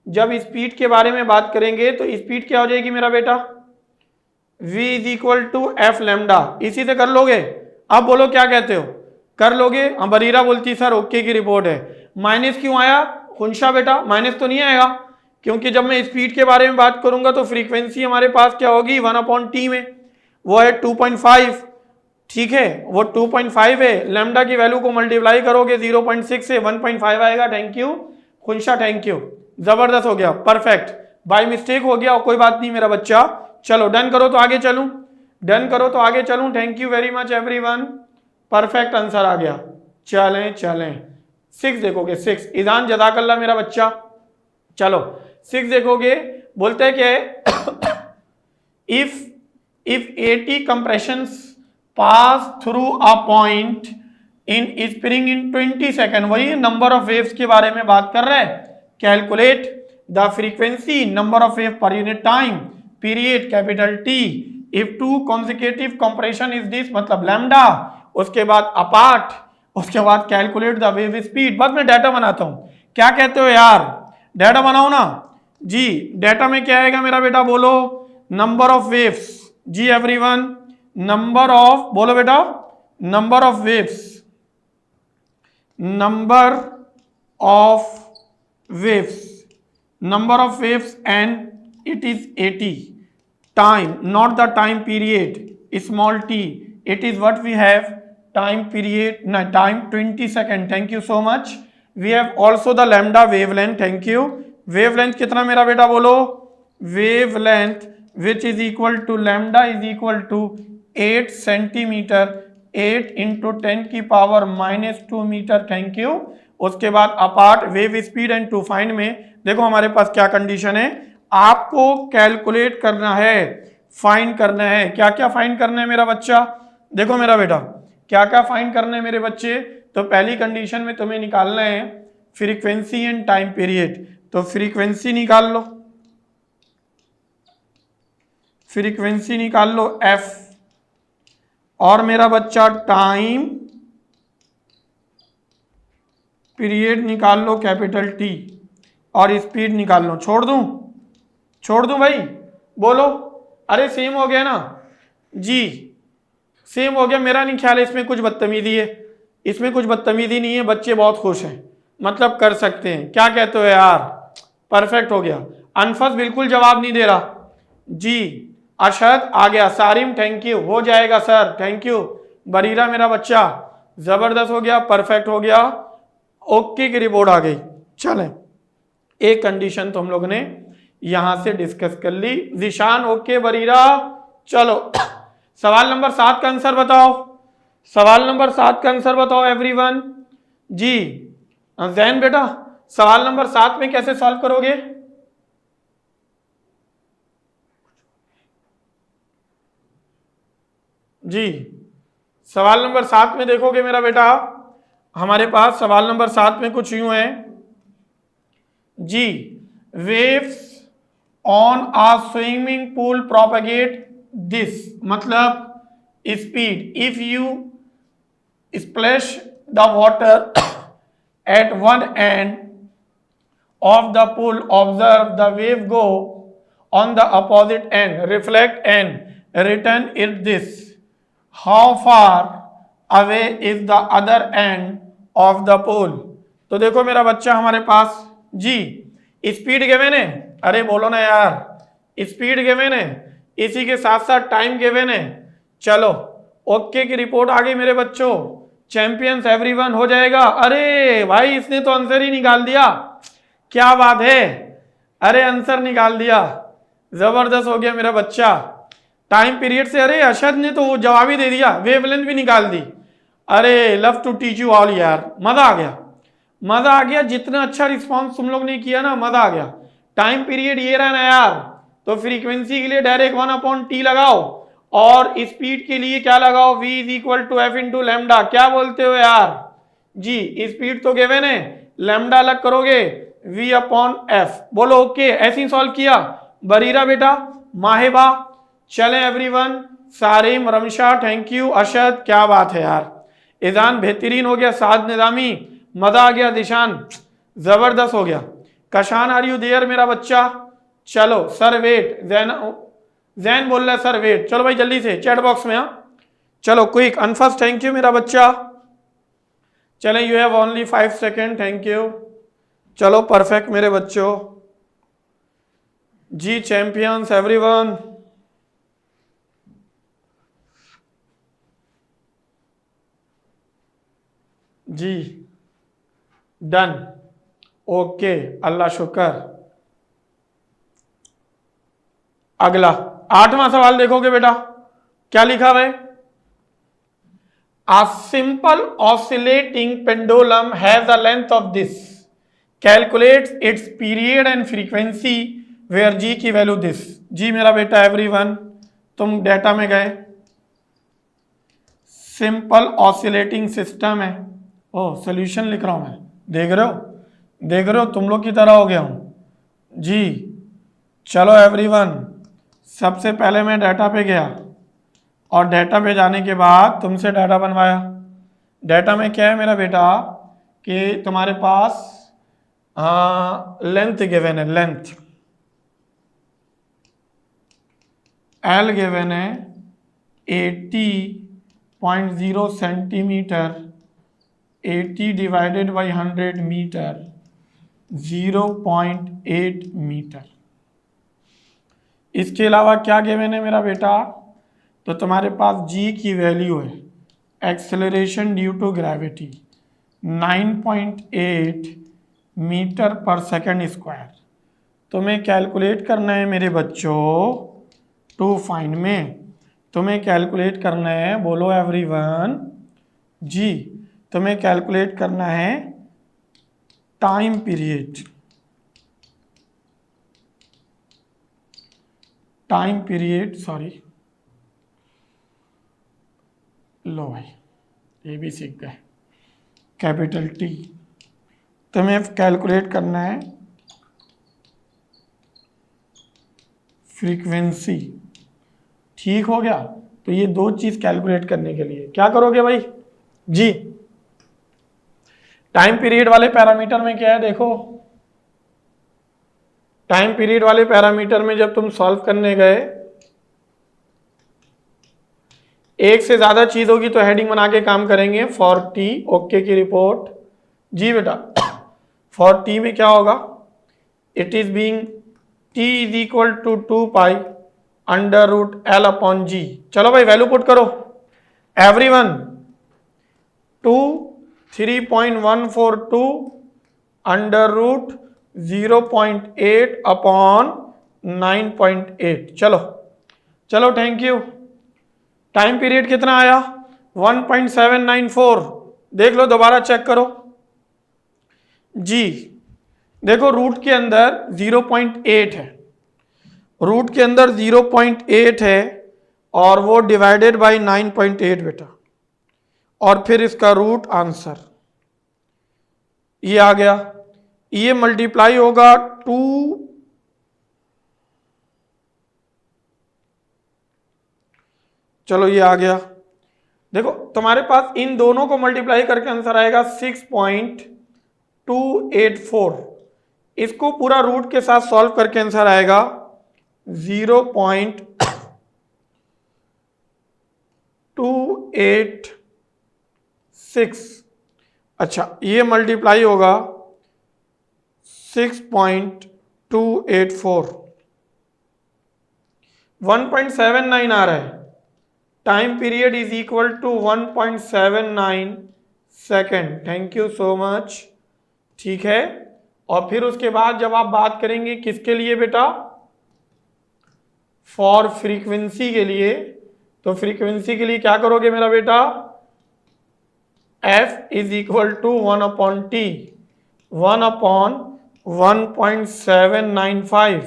जब स्पीड के बारे में बात करेंगे तो स्पीड क्या हो जाएगी मेरा बेटा, v is equal to f lambda. इसी से कर लोगे? अब बोलो क्या कहते हो, कर लोगे? हम बरीरा बोलती सर ओके की रिपोर्ट है। माइनस क्यों आया खुनशा बेटा? माइनस तो नहीं आएगा, क्योंकि जब मैं स्पीड के बारे में बात करूंगा तो फ्रीक्वेंसी हमारे पास क्या होगी 1/t में, वो है 2.5, ठीक है, वो 2.5 है। लेमडा की वैल्यू को मल्टीप्लाई करोगे 0.6 से 1.5 आएगा। Thank you Khunsha, thank you, जबरदस्त हो गया, परफेक्ट। बाय मिस्टेक हो गया और कोई बात नहीं मेरा बच्चा। चलो डन करो तो आगे चलूं, डन करो तो आगे चलूं। Thank you very much everyone, perfect answer आ गया। चलें चलें, 6 देखोगे, 6, ईजान जज़ाकल्लाह मेरा बच्चा। चलो 6 देखोगे, बोलते हैं क्या, if 80 compressions pass through a point in spring in 20 second, वही नंबर ऑफ वेव्स के बारे में बात कर रहे हैं। Calculate the frequency number of wave per unit time period capital T if 2 consecutive compression is this, मतलब लैम्डा, उसके बाद अपार्ट, उसके बाद कैलकुलेट द वेव स्पीड। बस मैं डाटा बनाता हूं, क्या कहते हो यार, डाटा बनाओ ना जी। डाटा में क्या आएगा मेरा बेटा, बोलो नंबर ऑफ वेव्स जी एवरीवन, नंबर ऑफ, बोलो बेटा number of waves, number of waves, number of waves, and it is 80 time, not the time period, small t, it is what we have time period, no, time 20 second. Thank you so much. We have also the lambda wavelength, thank you। wavelength कितना मेरा बेटा, बोलो wavelength which is equal to lambda is equal to 8 centimeter, 8 into 10 की power -2 metre, thank you. उसके बाद apart wave speed and to find में देखो हमारे पास क्या कंडीशन है, आपको कैलकुलेट करना है, फाइंड करना है। क्या क्या फाइंड करना है मेरा बच्चा, देखो मेरा बेटा क्या क्या फाइंड करना है मेरे बच्चे। तो पहली कंडीशन में तुम्हें निकालना है फ्रीक्वेंसी एंड टाइम पीरियड, तो फ्रीक्वेंसी निकाल लो, फ्रीक्वेंसी निकाल लो एफ, और मेरा बच्चा टाइम पीरियड निकाल लो कैपिटल टी, और स्पीड निकाल लो। छोड़ दूं, छोड़ दूं भाई, बोलो। अरे सेम हो गया ना जी, सेम हो गया। मेरा नहीं ख्याल है इसमें कुछ बदतमीजी है, इसमें कुछ बदतमीजी नहीं है, बच्चे बहुत खुश हैं, मतलब कर सकते हैं। क्या कहते हो यार, परफेक्ट हो गया। अनफस बिल्कुल जवाब नहीं दे रहा जी। अशद आ गया, सारिम थैंक यू, हो जाएगा सर, थैंक यू। बरीरा मेरा बच्चा जबरदस्त हो गया, परफेक्ट हो गया, ओके की रिपोर्ट आ गई। चलें, एक कंडीशन तो हम लोग ने यहां से डिस्कस कर ली। जिशान ओके, बरीरा चलो सवाल नंबर 7 का आंसर बताओ, सवाल नंबर 7 का आंसर बताओ एवरीवन जी। जैन बेटा सवाल नंबर 7 में कैसे सॉल्व करोगे जी? सवाल नंबर 7 में देखोगे मेरा बेटा, हमारे पास सवाल नंबर 7 में कुछ यूं है जी। Waves on a swimming pool propagate this, मतलब speed, if you splash the water at one end of the pool, observe the wave go on the opposite end, reflect and return it this, how far away is the other end of the pole. तो देखो मेरा बच्चा हमारे पास जी speed given है, अरे बोलो ना यार, स्पीड गिवन है, इसी के साथ साथ टाइम गिवन है। चलो ओके की रिपोर्ट आ गई मेरे बच्चों, चैंपियंस एवरीवन हो जाएगा। अरे भाई इसने तो आंसर ही निकाल दिया, क्या बात है, अरे आंसर निकाल दिया, जबरदस्त हो गया मेरा बच्चा। टाइम पीरियड से, अरे अशद ने तो वो जवाब ही दे दिया, वेवलेंथ भी निकाल दी। अरे love to teach you all यार, मजा आ गया, मजा आ गया। जितना अच्छा रिस्पॉन्स तुम लोग ने किया ना, मजा आ गया। टाइम पीरियड ये रहा ना यार, तो फ्रीक्वेंसी के लिए डायरेक्ट 1/t लगाओ, और स्पीड के लिए क्या लगाओ, v is equal to F into lambda. क्या बोलते हो यार जी, स्पीड तो गिवन है, लेमडा अलग करोगे v/f, बोलो ओके। ऐसे ही सॉल्व किया बरीरा बेटा, माहिबा, चलें everyone, Sarim, Ramsha thank you, Ashad क्या बात है यार, ईजान बेहतरीन हो गया, साद निजामी मजा आ गया दिशान, जबरदस्त हो गया। कशान आर यू देयर मेरा बच्चा? चलो सर वेट, जैन बोल रहा है सर वेट। चलो भाई जल्दी से चैट बॉक्स में। चलो क्विक अनफर्स्ट, थैंक यू मेरा बच्चा। चलें, you have only 5 second, thank you. चलो परफेक्ट मेरे बच्चों जी, चैंपियंस एवरीवन। जी डन, ओके, अल्लाह शुक्र। अगला 8वां सवाल देखोगे बेटा, क्या लिखा है? A simple oscillating pendulum has a length of this. Calculates its period and frequency where g की वैल्यू दिस। जी मेरा बेटा एवरीवन, तुम डेटा में गए। सिंपल ऑसिलेटिंग सिस्टम है। ओह सोल्यूशन लिख रहा हूं मैं, देख रहे हो, देख रहे हो, तुम लोग की तरह हो गया हूं जी। चलो एवरीवन, सबसे पहले मैं डाटा पे गया और डाटा पे जाने के बाद तुमसे डाटा बनवाया। डाटा में क्या है मेरा बेटा कि तुम्हारे पास लेंथ गिवन है, लेंथ एल गिवन है 80.0 centimetre, 80 divided by 100 metre, 0.8 metre. इसके अलावा क्या गिवन है मेरा बेटा? तो तुम्हारे पास g की वैल्यू है, acceleration due to gravity 9.8 metre पर सेकंड स्क्वायर। तुम्हें कैलकुलेट करना है मेरे बच्चों, टू फाइंड में तुम्हें कैलकुलेट करना है, बोलो एवरीवन जी, तुम्हें कैलकुलेट करना है time period, time period, sorry, लो भाई ये भी सीख गए, कैपिटल टी। तुम्हें कैलकुलेट करना है फ्रीक्वेंसी, ठीक हो गया? तो ये दो चीज कैलकुलेट करने के लिए क्या करोगे भाई जी? टाइम पीरियड वाले पैरामीटर में क्या है देखो, टाइम पीरियड वाले पैरामीटर में जब तुम सॉल्व करने गए, एक से ज्यादा चीज होगी तो हेडिंग बना के काम करेंगे। फॉर टी, ओके की रिपोर्ट जी बेटा। फॉर टी में क्या होगा? It is being T is equal to 2 pi under root L upon G. चलो भाई वैल्यू पुट करो एवरीवन, 3.142 अंडर रूट 0.8 अपॉन 9.8। चलो चलो थैंक यू। टाइम पीरियड कितना आया? 1.794। देख लो दोबारा चेक करो जी। देखो रूट के अंदर 0.8 है, रूट के अंदर 0.8 है और वो डिवाइडेड बाय 9.8 बेटा, और फिर इसका रूट आंसर ये आ गया। ये मल्टीप्लाई होगा 2, चलो ये आ गया। देखो तुम्हारे पास इन दोनों को मल्टीप्लाई करके आंसर आएगा 6.284। इसको पूरा रूट के साथ सॉल्व करके आंसर आएगा 0.286। अच्छा ये मल्टीप्लाई होगा 6.284, 1.79 आ रहा है। Time period is equal to 1.79 second. Thank you so much, ठीक है। और फिर उसके बाद जब आप बात करेंगे किसके लिए बेटा? फॉर फ्रीक्वेंसी के लिए, तो फ्रीक्वेंसी के लिए क्या करोगे मेरा बेटा? F is equal to 1 upon T, 1 upon 1.795,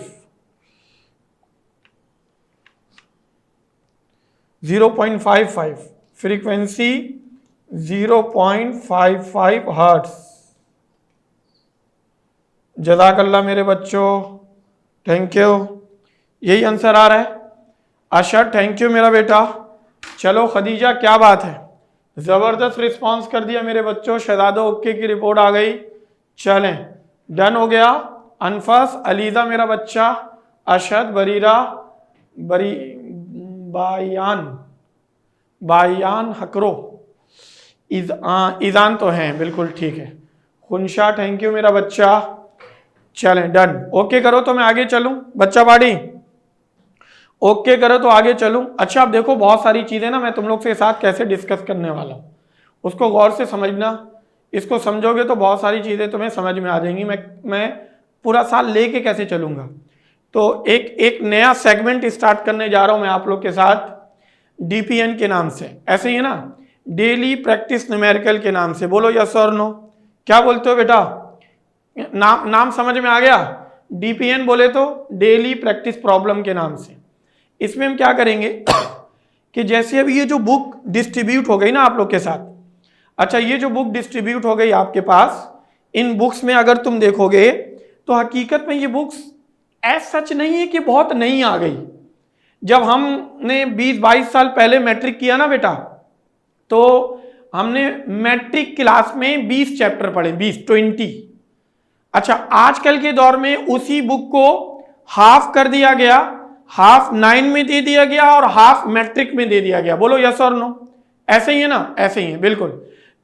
0.55, frequency 0.55 hertz. जज़ाकल्लाह मेरे बच्चों, थैंक यू। यही आंसर आ रहा है। अच्छा थैंक यू मेरा बेटा। चलो खदीजा क्या बात है, जबरदस्त रिस्पांस कर दिया मेरे बच्चों। शहजादा ओके की रिपोर्ट आ गई। चलें, डन हो गया। अनफस, अलीजा मेरा बच्चा, अशद, बरीरा, बरी बायान, बायान हकरो, ईजान तो हैं, बिल्कुल ठीक है। खुनशा, थैंक यू मेरा बच्चा। चलें, डन। ओके करो तो मैं आगे चलूं बच्चा बाड़ी, ओके करो तो आगे चलूं। अच्छा, अब देखो बहुत सारी चीजें ना मैं तुम लोग के साथ कैसे डिस्कस करने वाला हूं, उसको गौर से समझना। इसको समझोगे तो बहुत सारी चीजें तुम्हें समझ में आ जाएंगी। मैं पूरा साल लेके कैसे चलूंगा। तो एक नया सेगमेंट स्टार्ट करने जा रहा हूं मैं आप लोग के साथ, डीपीएन के नाम से। ऐसे ही है ना, डेली प्रैक्टिस न्यूमेरिकल के नाम से। बोलो यस और नो, क्या बोलते हो बेटा? नाम समझ में आ गया? डीपीएन बोले तो डेली प्रैक्टिस प्रॉब्लम के नाम से। इसमें हम क्या करेंगे कि जैसे अभी ये जो बुक डिस्ट्रीब्यूट हो गई ना आप लोग के साथ, अच्छा ये जो बुक डिस्ट्रीब्यूट हो गई आपके पास, इन बुक्स में अगर तुम देखोगे तो हकीकत में ये बुक्स ऐसा सच नहीं है कि बहुत नई आ गई। जब हमने 20-22 साल पहले मैट्रिक किया ना बेटा, तो हमने मैट्रिक क्लास में 20 चैप्टर पढ़े, 20। अच्छा, आजकल के दौर में उसी बुक को हाफ कर दिया गया, हाफ 9 में दे दिया गया और हाफ मैट्रिक में दे दिया गया। बोलो यस और नो, ऐसे ही है ना? ऐसे ही है, बिल्कुल।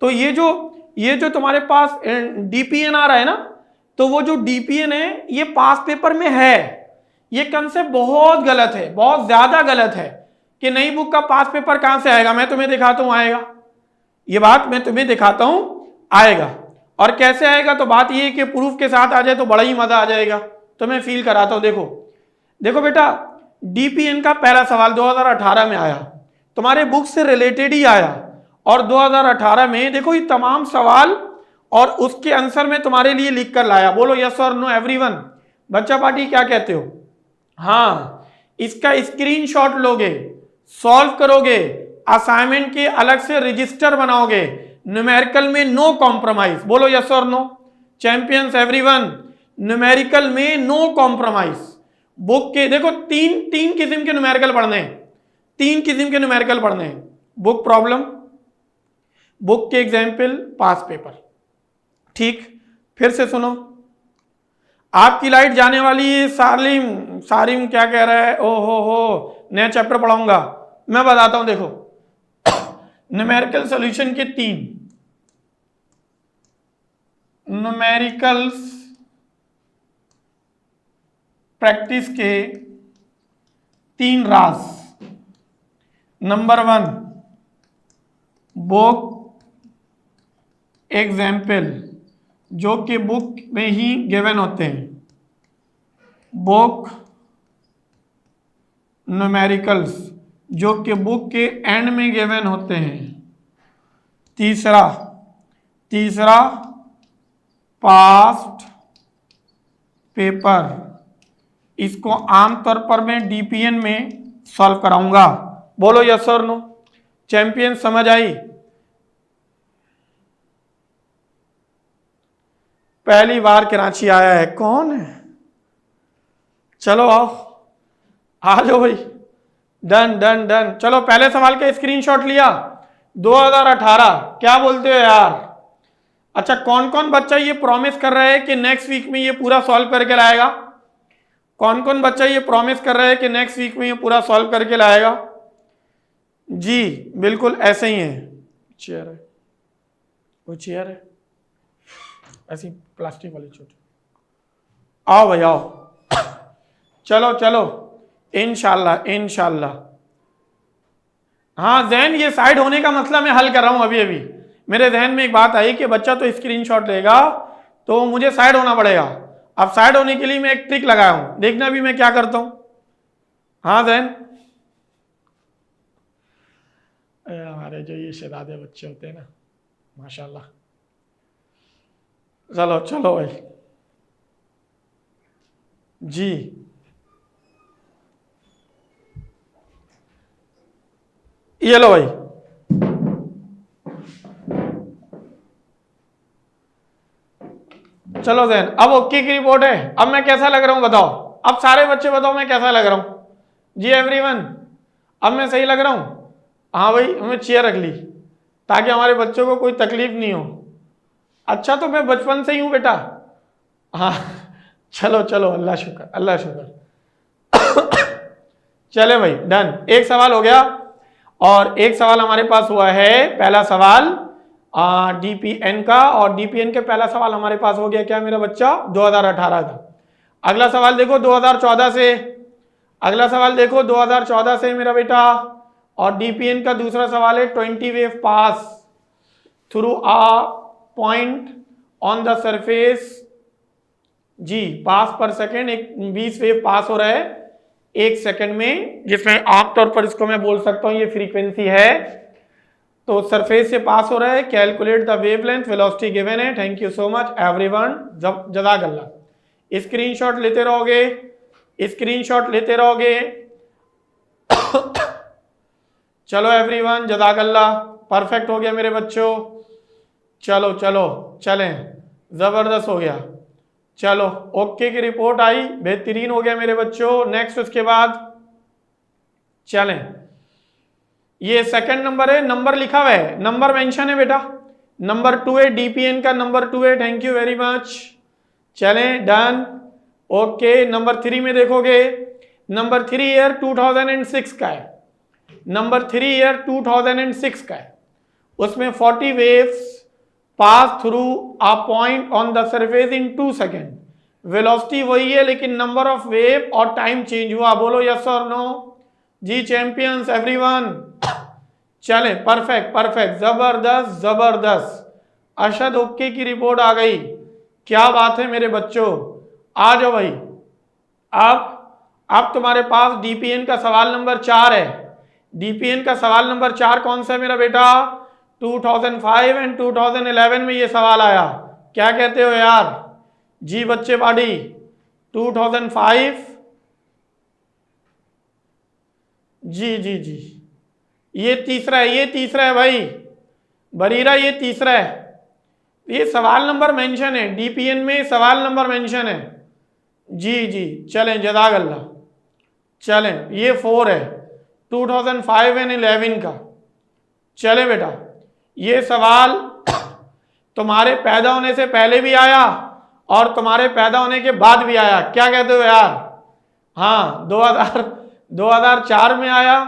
तो ये जो तुम्हारे पास डीपीएन आ रहा है ना, तो वो जो डीपीएन है ये पास पेपर में है। ये कंसेप्ट बहुत गलत है, बहुत ज्यादा गलत है कि नई बुक का पास पेपर कहां से आएगा। मैं तुम्हें दिखाता हूं आएगा, ये बात मैं तुम्हें दिखाता हूं आएगा। और कैसे आएगा? तो बात ये है कि प्रूफ के साथ आ जाए तो बड़ा ही मजा आ जाएगा। तो मैं फील कराता हूं। देखो बेटा, डीपीएन का पहला सवाल 2018 में आया, तुम्हारे बुक से रिलेटेड ही आया। और 2018 में देखो ये तमाम सवाल और उसके आंसर में तुम्हारे लिए लिख कर लाया। बोलो यस और नो एवरीवन। बच्चा पार्टी क्या कहते हो? हाँ, इसका स्क्रीनशॉट लोगे, सॉल्व करोगे, असाइनमेंट के अलग से रजिस्टर बनाओगे। न्यूमेरिकल में नो कॉम्प्रोमाइज। बोलो यस और नो चैंपियंस एवरीवन। न्यूमेरिकल में नो कॉम्प्रोमाइज। बुक के देखो तीन किस्म के न्यूमेरिकल पढ़ने हैं, 3 किस्म के न्यूमेरिकल पढ़ने हैं। बुक प्रॉब्लम, बुक के एग्जाम्पल, पास पेपर। ठीक, फिर से सुनो। आपकी लाइट जाने वाली है। सारिम क्या कह रहा है? ओहो हो, नया चैप्टर पढ़ाऊंगा। मैं बताता हूं, देखो न्यूमेरिकल सॉल्यूशन के 3 न्यूमेरिकल्स प्रैक्टिस के 3 राज। नंबर 1 बुक एग्जाम्पल, जो कि बुक में ही गिवन होते हैं। बुक न्यूमेरिकल्स, जो कि बुक के एंड में गिवन होते हैं। तीसरा पास्ट पेपर, इसको आमतौर पर मैं डीपीएन में सॉल्व कराऊंगा। बोलो यस और नो चैंपियन, समझ आई? पहली बार कराची आया है, कौन है? चलो आओ, आ जाओ भाई। Done done done. चलो पहले सवाल का स्क्रीनशॉट लिया, 2018। क्या बोलते हो यार? अच्छा, कौन कौन बच्चा ये प्रॉमिस कर रहा है कि नेक्स्ट वीक में ये पूरा सॉल्व करके लाएगा? कौन कौन बच्चा ये प्रॉमिस कर रहा है कि नेक्स्ट वीक में ये पूरा सॉल्व करके लाएगा? जी बिल्कुल ऐसे ही है। चेयर है, वो चेयर है ऐसी प्लास्टिक वाली छोटी। आओ भाई आओ। चलो चलो, इंशाल्लाह। हाँ जैन, ये साइड होने का मसला मैं हल कर रहा हूं अभी। मेरे जहन में एक बात आई कि बच्चा तो स्क्रीनशॉट लेगा तो मुझे साइड होना पड़ेगा। अब साइड होने के लिए मैं एक ट्रिक लगाया हूं, देखना भी मैं क्या करता हूं। हाँ जैन, हमारे जो ये शहजादे बच्चे होते हैं ना, माशाल्लाह। चलो चलो भाई जी। ये लो भाई, चलो जैन, अब ओके की रिपोर्ट है। अब मैं कैसा लग रहा हूं बताओ? अब सारे बच्चे बताओ मैं कैसा लग रहा हूं? जी एवरीवन, अब मैं सही लग रहा हूं? हाँ भाई, हमें चेयर रख ली। ताकि हमारे बच्चों को कोई तकलीफ नहीं हो। अच्छा तो मैं बचपन से ही हूँ बेटा। हाँ चलो चलो, अल्लाह शुक्र अल्लाह शुक्र। चले भाई डन, एक सवाल हो गया और एक सवाल हमारे पास हुआ है, पहला सवाल डीपीएन का, और डीपीएन के पहला सवाल हमारे पास हो गया क्या मेरा बच्चा, 2018 का। अगला सवाल देखो 2014 से, अगला सवाल देखो 2014 से मेरा बेटा, और डीपीएन का दूसरा सवाल है 20 wave pass through a point on the surface. जी पास पर सेकेंड, एक 20 वेव पास हो रहा है एक सेकंड में, जिसमें आमतौर पर इसको मैं बोल सकता हूं ये फ्रीक्वेंसी है। तो सरफेस से पास हो रहा है, calculate the wavelength, velocity given है। Thank you so much everyone, जज़ाकल्लाह। स्क्रीनशॉट लेते रहोगे, स्क्रीनशॉट लेते रहोगे। चलो एवरीवन, जज़ाकल्लाह, परफेक्ट हो गया मेरे बच्चों। चलो चलो चलें, जबरदस्त हो गया। चलो ओके की रिपोर्ट आई, बेहतरीन हो गया मेरे बच्चों। नेक्स्ट उसके बाद चलें, ये सेकंड नंबर है, नंबर लिखा हुआ है, नंबर मेंशन है बेटा, नंबर 2 है, डीपीएन का नंबर 2 है। Thank you very much. चलें डन ओके। नंबर 3 में देखोगे, नंबर 3 ईयर 2006 का है, नंबर 3 ईयर 2006 का है। उसमें 40 waves pass through a point on the surface in 2 second. Velocity वही है लेकिन नंबर ऑफ वेव और टाइम चेंज हुआ। बोलो यस और नो। जी चैंपियंस एवरीवन। चले परफेक्ट परफेक्ट, जबरदस्त जबरदस्त। अरशद ओके की रिपोर्ट आ गई, क्या बात है मेरे बच्चों। आ जाओ भाई। अब तुम्हारे पास डीपीएन का सवाल नंबर 4 है। डीपीएन का सवाल नंबर 4 कौन सा है मेरा बेटा, 2005 एंड 2011 में ये सवाल आया। क्या कहते हो यार। जी बच्चे पार्टी 2005, जी जी जी, ये तीसरा है, ये तीसरा है भाई बरीरा, ये तीसरा है। ये सवाल नंबर मेंशन है डीपीएन में, सवाल नंबर मेंशन है। जी जी चलें जज़ाकल्लाह। चलें ये 4 है 2005 एंड 11 का। चले बेटा, ये सवाल तुम्हारे पैदा होने से पहले भी आया और तुम्हारे पैदा होने के बाद भी आया। क्या कहते हो यार। हाँ 2004 में आया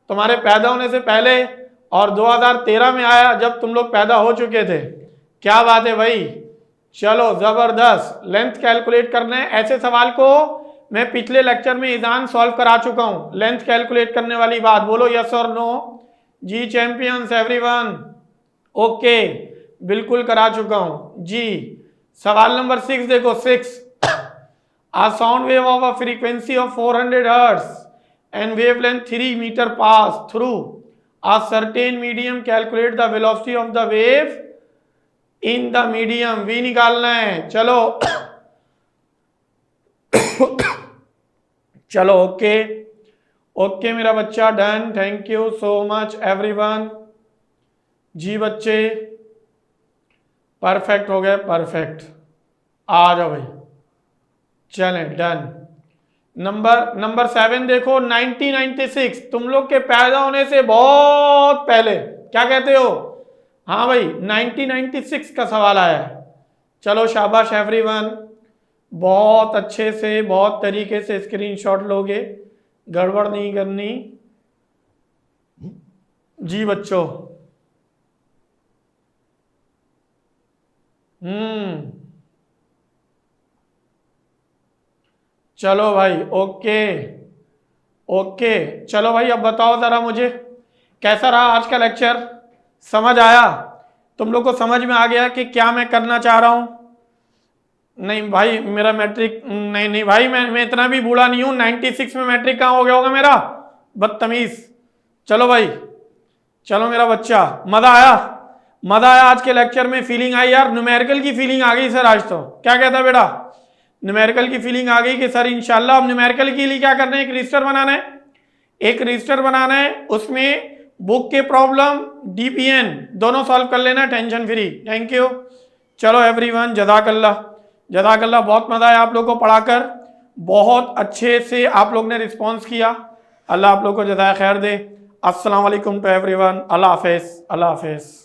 तुम्हारे पैदा होने से पहले, और 2013 में आया जब तुम लोग पैदा हो चुके थे। क्या बात है भाई। चलो जबरदस्त। लेंथ कैलकुलेट करना है, ऐसे सवाल को मैं पिछले लेक्चर में ईजान सॉल्व करा चुका हूं। लेंथ कैलकुलेट करने वाली बात, बोलो यस और नो। जी चैंपियंस एवरीवन, ओके बिल्कुल करा चुका हूं जी। सवाल नंबर 6 देखो, 6 a sound wave of a frequency of 400 hertz and wavelength 3 meter pass through a certain medium, calculate the velocity of the wave in the medium। v निकालना है। चलो चलो ओके ओके मेरा बच्चा done. Thank you so much everyone. जी बच्चे perfect हो गए, परफेक्ट। आ जाओ भाई। चलें डन। नंबर 7 देखो, 1996, तुम लोग के पैदा होने से बहुत पहले। क्या कहते हो। हाँ भाई 1996 का सवाल आया है। चलो शाबाश एवरीवन, बहुत अच्छे से बहुत तरीके से स्क्रीनशॉट लोगे, गड़बड़ नहीं करनी। जी बच्चों चलो भाई ओके ओके। चलो भाई अब बताओ जरा मुझे कैसा रहा आज का लेक्चर, समझ आया तुम लोग को, समझ में आ गया कि क्या मैं करना चाह रहा हूं। नहीं भाई मेरा मैट्रिक, नहीं नहीं भाई मैं इतना भी बूढ़ा नहीं हूं। 96 में मैट्रिक कहाँ हो गया होगा मेरा, बदतमीज। चलो भाई चलो मेरा बच्चा, मजा आया, मजा आया आज के लेक्चर में। फीलिंग आई यार, न्यूमेरिकल की फीलिंग आ गई सर आज तो। क्या कहता बेटा, न्यूमेरिकल की फीलिंग आ गई कि सर इंशाल्लाह अब न्यूमेरिकल के लिए क्या करना है, एक रजिस्टर बनाना है, एक रजिस्टर बनाना है, उसमें बुक के प्रॉब्लम डीपीएन दोनों सॉल्व कर लेना, टेंशन फ्री। Thank you. चलो एवरीवन जज़ाकल्लाह जज़ाकल्लाह, बहुत मजा आया आप लोग को पढ़ाकर, बहुत अच्छे से आप लोग ने रिस्पॉन्स किया। अल्लाह आप लोग को जज़ाए खैर दे। अस्सलाम वालेकुम टू एवरीवन। अल्लाह हाफिज़, अल्लाह हाफिज़।